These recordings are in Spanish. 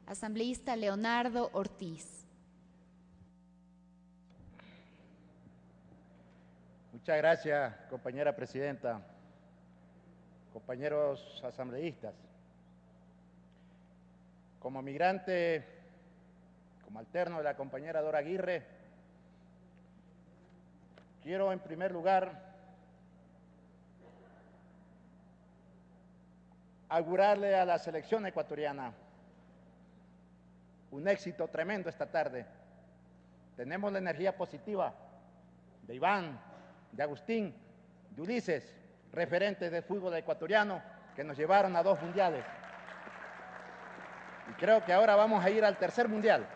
Asambleísta Leonardo Ortiz. Muchas gracias, compañera presidenta. Compañeros asambleístas, como migrante, como alterno de la compañera Dora Aguirre, quiero en primer lugar augurarle a la selección ecuatoriana un éxito tremendo esta tarde. Tenemos la energía positiva de Iván, de Agustín, de Ulises, referentes del fútbol ecuatoriano que nos llevaron a 2 mundiales. Y creo que ahora vamos a ir al tercer mundial.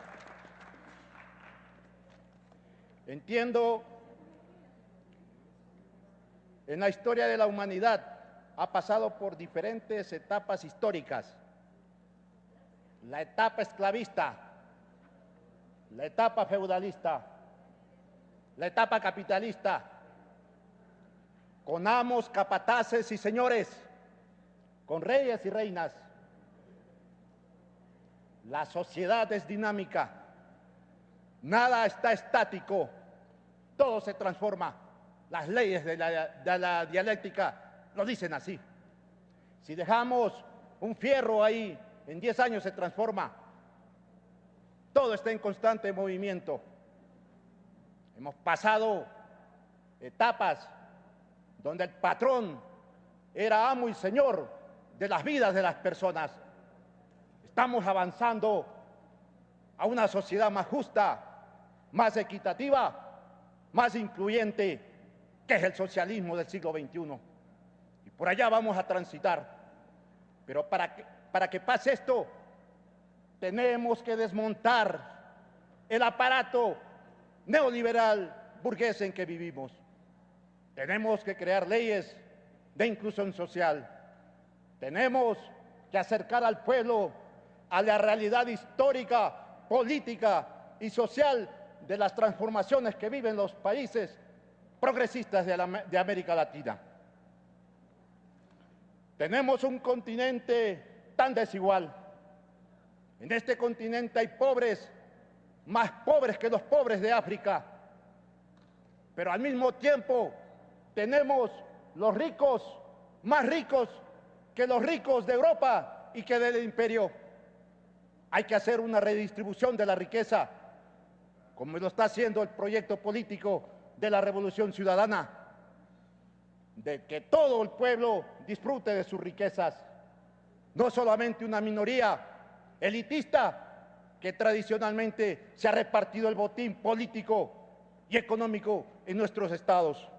Entiendo, en la historia de la humanidad ha pasado por diferentes etapas históricas. La etapa esclavista, la etapa feudalista, la etapa capitalista, con amos, capataces y señores, con reyes y reinas. La sociedad es dinámica, nada está estático, todo se transforma. Las leyes de la dialéctica lo dicen así. Si dejamos un fierro ahí, en 10 años se transforma. Todo está en constante movimiento. Hemos pasado etapas donde el patrón era amo y señor de las vidas de las personas. Estamos avanzando a una sociedad más justa, más equitativa, más incluyente, que es el socialismo del siglo XXI. Y por allá vamos a transitar. Pero para que pase esto, tenemos que desmontar el aparato neoliberal burgués en que vivimos. Tenemos que crear leyes de inclusión social. Tenemos que acercar al pueblo a la realidad histórica, política y social de las transformaciones que viven los países progresistas de América Latina. Tenemos un continente tan desigual. En este continente hay pobres, más pobres que los pobres de África, pero al mismo tiempo tenemos los ricos, más ricos que los ricos de Europa y que del imperio. Hay que hacer una redistribución de la riqueza, como lo está haciendo el proyecto político de la Revolución Ciudadana, de que todo el pueblo disfrute de sus riquezas, no solamente una minoría elitista que tradicionalmente se ha repartido el botín político y económico en nuestros estados.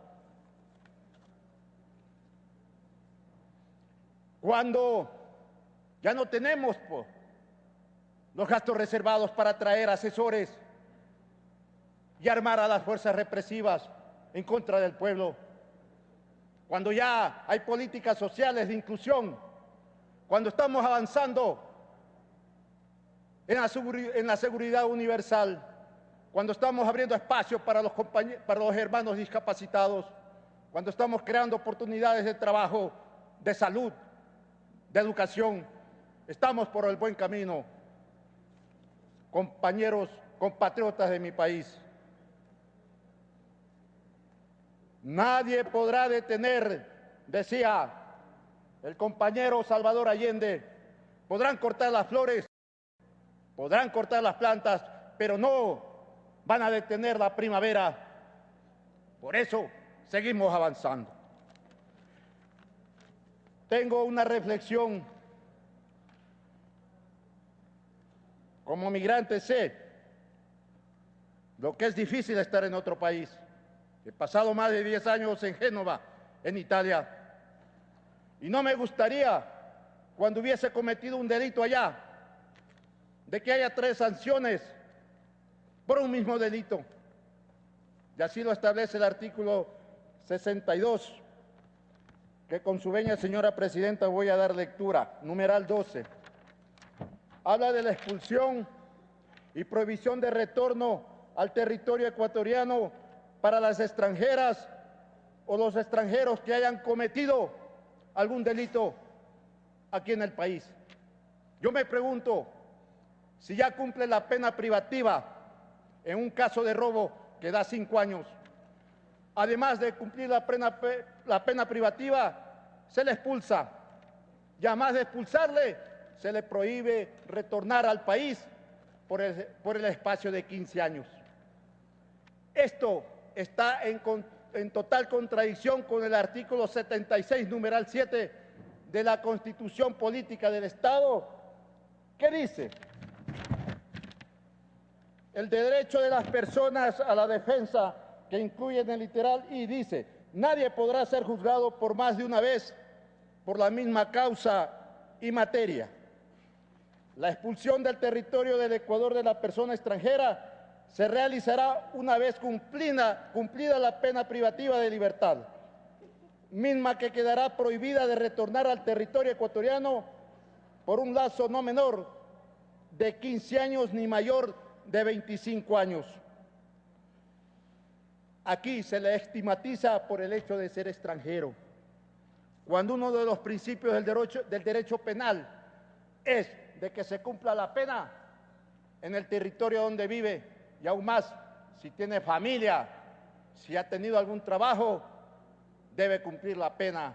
Cuando ya no tenemos los gastos reservados para traer asesores y armar a las fuerzas represivas en contra del pueblo, cuando ya hay políticas sociales de inclusión, cuando estamos avanzando en la seguridad universal, cuando estamos abriendo espacio para los hermanos discapacitados, cuando estamos creando oportunidades de trabajo, de salud, de educación, estamos por el buen camino, compañeros, compatriotas de mi país. Nadie podrá detener, decía el compañero Salvador Allende, podrán cortar las flores, podrán cortar las plantas, pero no van a detener la primavera. Por eso seguimos avanzando. Tengo una reflexión. Como migrante sé lo que es difícil estar en otro país. He pasado más de 10 años en Génova, en Italia, y no me gustaría, cuando hubiese cometido un delito allá, de que haya 3 sanciones por un mismo delito. Y así lo establece el artículo 62, que con su venia, señora presidenta, voy a dar lectura. Numeral 12. Habla de la expulsión y prohibición de retorno al territorio ecuatoriano para las extranjeras o los extranjeros que hayan cometido algún delito aquí en el país. Yo me pregunto, Si ya cumple la pena privativa, en un caso de robo que da 5 años, además de cumplir la pena privativa, se le expulsa. Y además de expulsarle, se le prohíbe retornar al país por el espacio de 15 años. Esto está en total contradicción con el artículo 76, numeral 7 de la Constitución Política del Estado, que dice: el derecho de las personas a la defensa, que incluye en el literal y dice: nadie podrá ser juzgado por más de una vez por la misma causa y materia. La expulsión del territorio del Ecuador de la persona extranjera se realizará una vez cumplida la pena privativa de libertad, misma que quedará prohibida de retornar al territorio ecuatoriano por un lapso no menor de 15 años ni mayor de 25 años. Aquí se le estigmatiza por el hecho de ser extranjero, cuando uno de los principios del derecho penal es de que se cumpla la pena en el territorio donde vive, y aún más si tiene familia, si ha tenido algún trabajo, debe cumplir la pena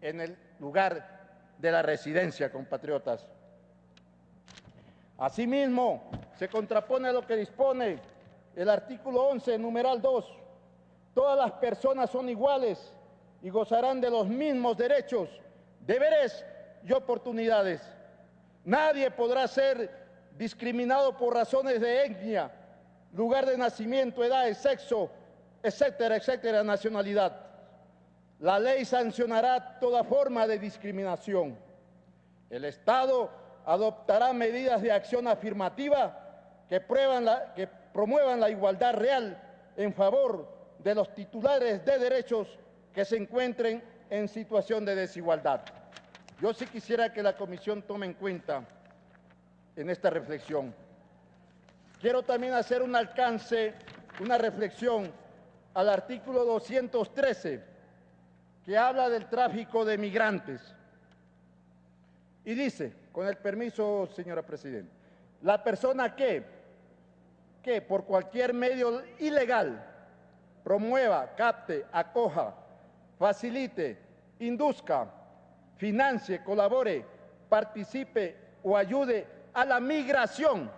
en el lugar de la residencia, compatriotas. Asimismo, se contrapone a lo que dispone el artículo 11, numeral 2. Todas las personas son iguales y gozarán de los mismos derechos, deberes y oportunidades. Nadie podrá ser discriminado por razones de etnia, lugar de nacimiento, edad, sexo, etcétera, etcétera, nacionalidad. La ley sancionará toda forma de discriminación. El Estado adoptará medidas de acción afirmativa que promuevan la igualdad real en favor de los titulares de derechos que se encuentren en situación de desigualdad. Yo sí quisiera que la Comisión tome en cuenta en esta reflexión. Quiero también hacer una reflexión al artículo 213, que habla del tráfico de migrantes. Y dice, con el permiso, señora Presidenta, la persona que por cualquier medio ilegal promueva, capte, acoja, facilite, induzca, financie, colabore, participe o ayude a la migración.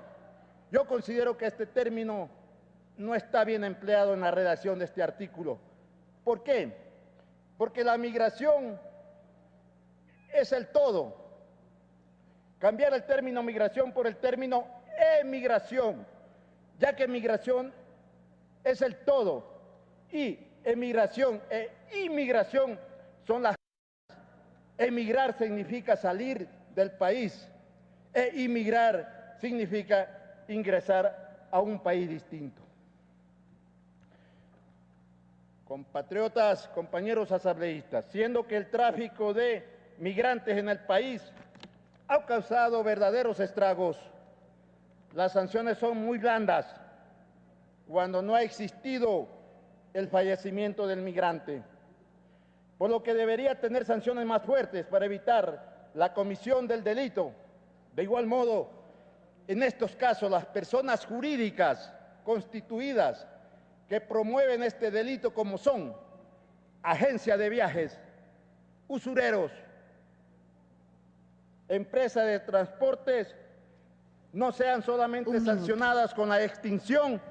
Yo considero que este término no está bien empleado en la redacción de este artículo. ¿Por qué? Porque la migración es el todo. Cambiar el término migración por el término emigración, ya que migración es el todo y emigración e inmigración son las. Emigrar significa salir del país e inmigrar significa ingresar a un país distinto. Compatriotas, compañeros asambleístas, siendo que el tráfico de migrantes en el país ha causado verdaderos estragos, las sanciones son muy blandas cuando no ha existido el fallecimiento del migrante, por lo que debería tener sanciones más fuertes para evitar la comisión del delito. De igual modo, en estos casos, las personas jurídicas constituidas que promueven este delito, como son agencia de viajes, usureros, empresa de transportes, no sean solamente sancionadas con la extinción,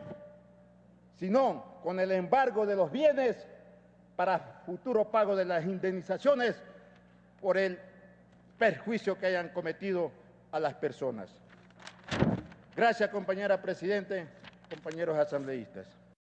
sino con el embargo de los bienes para futuro pago de las indemnizaciones por el perjuicio que hayan cometido a las personas. Gracias, compañera Presidente, compañeros asambleístas.